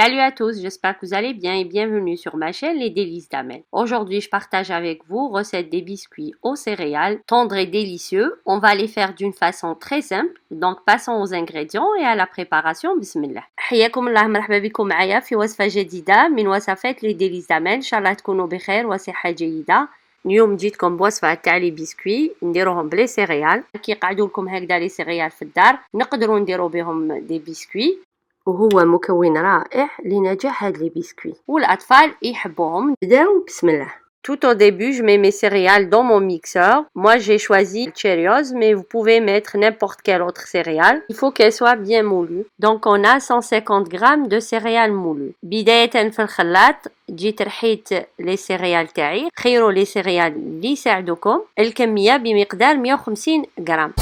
Salut à tous, j'espère que vous allez bien et bienvenue sur ma chaîne Les Délices d'Amel. Aujourd'hui, je partage avec vous recette des biscuits aux céréales, tendres et délicieux. On va les faire d'une façon très simple, donc passons aux ingrédients et à la préparation. Bismillah. حياكم الله مرحبا بكم معايا في وصفة جديدة من وصفات Les Délices d'Amel. إن شاء الله تكونوا بخير وصحة جيدة. اليوم جيتكم بوصفة تاع لي بسكوي نديروهم بلي سيريال كي يقعدوا لكم هكذا لي سيريال في الدار نقدروا نديروا بهم دي بسكوي وهو مكون رائع لنجاح هاد لي بسكوي والأطفال يحبوهم. نبداو بسم الله. Tout au début, je mets mes céréales dans mon mixeur. Moi, j'ai choisi Cheerios, mais vous pouvez mettre n'importe quelle autre céréale. Il faut qu'elle soit bien moulue. Donc, on a 150 grammes de céréales moulues. بداية في الخلاط جيت رحيت لي سيريال تاعي. خيروا لي سيريال اللي يساعدوكم. الكمية بمقدار 150 غرام.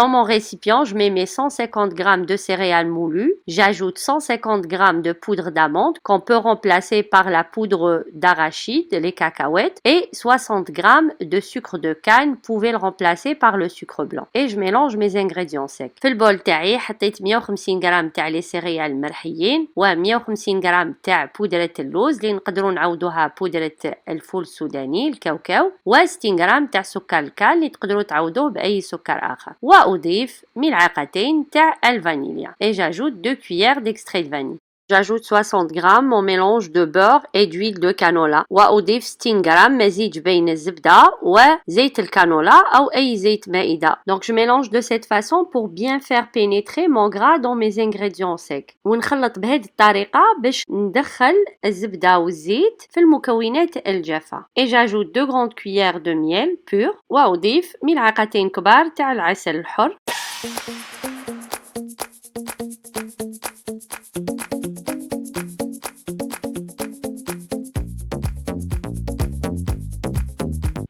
Dans mon récipient, je mets mes 150 g de céréales moulues. J'ajoute 150 g de poudre d'amande qu'on peut remplacer par la poudre d'arachide, les cacahuètes, et 60 g de sucre de canne. Vous pouvez le remplacer par le sucre blanc. Et je mélange mes ingrédients secs. في البول تاعي حطيت 150 g تاع لي سيريال المرحيين و 150 g تاع بودرة اللوز اللي نقدروا نعوضوها بودرة الفول السوداني الكاوكاو و 60 g تاع سكر الكان اللي تقدروا تعوضوه بأي سكر آخر. وأضيف ملعقتين تاع الفانيليا et j'ajoute 2 cuillères d'extrait de vanille. J'ajoute 60 g mon mélange de beurre et d'huile de canola وأضيف 60 g مزيج بين الزبدة وزيت الكانولا أو أي زيت مائدة. Donc je mélange de cette façon pour bien faire pénétrer mon gras dans mes ingrédients secs. ونخلط بهذه الطريقة باش ندخل الزبدة والزيت في المكونات الجافة. Et j'ajoute 2 grandes cuillères de miel pur وأضيف ملعقتين كبار تاع العسل الحر.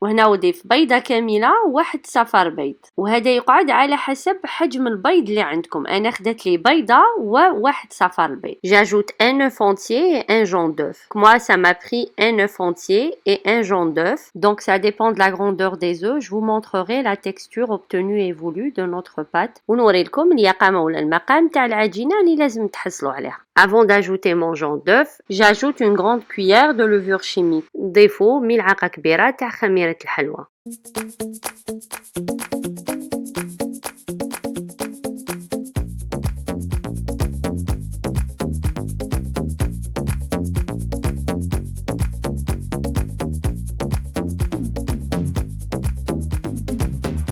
وهنا أضيف بيضة كاملة وواحد صفار بيض وهذا يقعد على حسب حجم البيض اللي عندكم. أنا خدت لي بيضة وواحد صفار البيض. J'ajoute un œuf entier et un jaune d'œuf. Moi ça m'a pris un œuf entier et un jaune d'œuf. Donc ça dépend de la grandeur des œufs. Je vous montrerai la texture obtenue et voulue de notre pâte ونوري لكم اليقامة ولا المقام تاع العجينة اللي لازم تحصلوا عليها. Avant d'ajouter mon jaune d'œuf, j'ajoute une grande cuillère de levure chimique. نضيفو ملعقة كبيرة تاع خميرة الحلوى.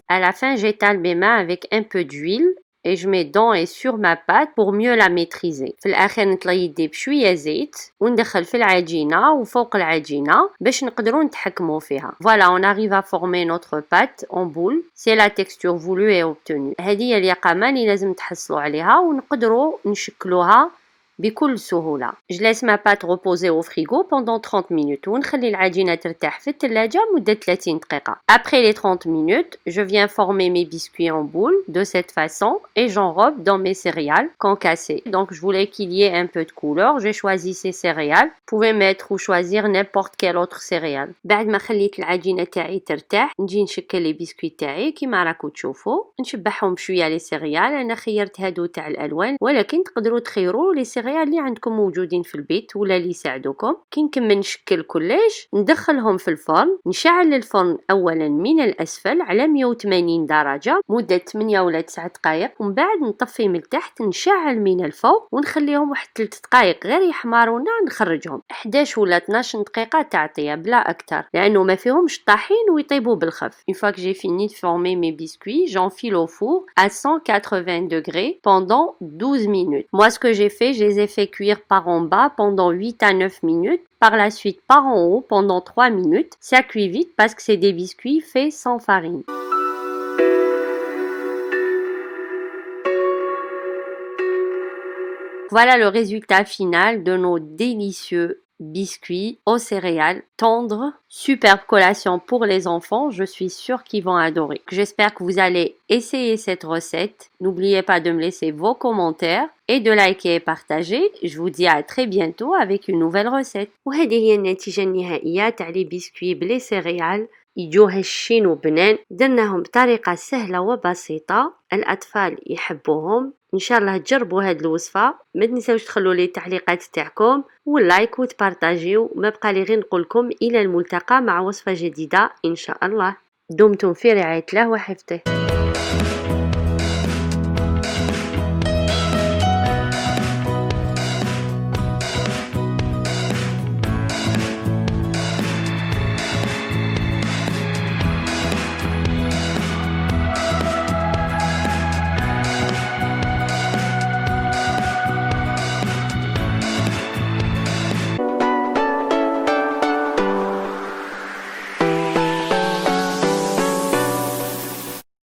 À la fin, j'étale mes mains avec un peu d'huile et je mets dans et sur ma pâte pour mieux la maîtriser. في الآخر نطلي يدي بشوية زيت وندخل في العجينة وفوق العجينة باش نقدروا نتحكموا فيها. Voilà, on arrive à former notre pâte en boule. C'est la texture voulue et obtenue. هذه هي اليقامة اللي لازم تحصلوا عليها ونقدروا نشكلوها بكل سهولة. Je laisse ma pâte reposer au frigo pendant 30 minutes ونخلي العجينة ترتاح في الثلاجة مدة 30 دقيقة. Après les 30 minutes, je viens former mes biscuits en boule de cette façon et j'enrobe dans mes céréales concassées. Donc je voulais qu'il y ait un peu de couleur, j'ai choisi ces céréales. Vous pouvez mettre ou choisir n'importe quelle autre céréale. بعد ما خليت العجينة تاعي ترتاح نجي نشكل لي بسكوي تاعي كيما راكو تشوفوا نشبعهم بشوية لي سيريال. أنا خيرت هادو تاع الألوان ولكن تقدروا تخيروا لي سيريال اللي عندكم موجودين في البيت ولا اللي يساعدوكم. كي نكمل نشكل كلش ندخلهم في الفرن. نشعل الفرن اولا من الاسفل على 180 درجة مدة 8 ولا 9 دقائق ومن بعد نطفي من تحت نشعل من الفوق ونخليهم واحد 3 دقائق غير يحمرونا نخرجهم. 11 ولا 12 دقيقة تعطية بلا اكثر لانه ما فيهمش طاحين ويطيبوا بالخف. Une fois que j'ai fini de former mes biscuits, j'enfile au four à 180 degrés pendant 12 minutes. Moi ce que j'ai fait, je les ai fait cuire par en bas pendant 8 à 9 minutes, par la suite par en haut pendant 3 minutes. Ça cuit vite parce que c'est des biscuits faits sans farine. Voilà le résultat final de nos délicieux biscuits aux céréales tendres, superbe collation pour les enfants, je suis sûre qu'ils vont adorer. J'espère que vous allez essayer cette recette. N'oubliez pas de me laisser vos commentaires et de liker et partager. Je vous dis à très bientôt avec une nouvelle recette. وهذه هي النتيجة النهائية تاع لي بسكوي بلي سيريال، يجو هشين وبنان. درناهم بطريقة سهلة وبسيطة، الأطفال يحبوهم. ان شاء الله تجربوا هاد الوصفة. ما تنساوش تخلوا لي التعليقات تاعكم واللايك وتبارطاجيو. ما بقى لي غير نقولكم الى الملتقى مع وصفة جديدة ان شاء الله. دمتم في رعاية الله وحفظه.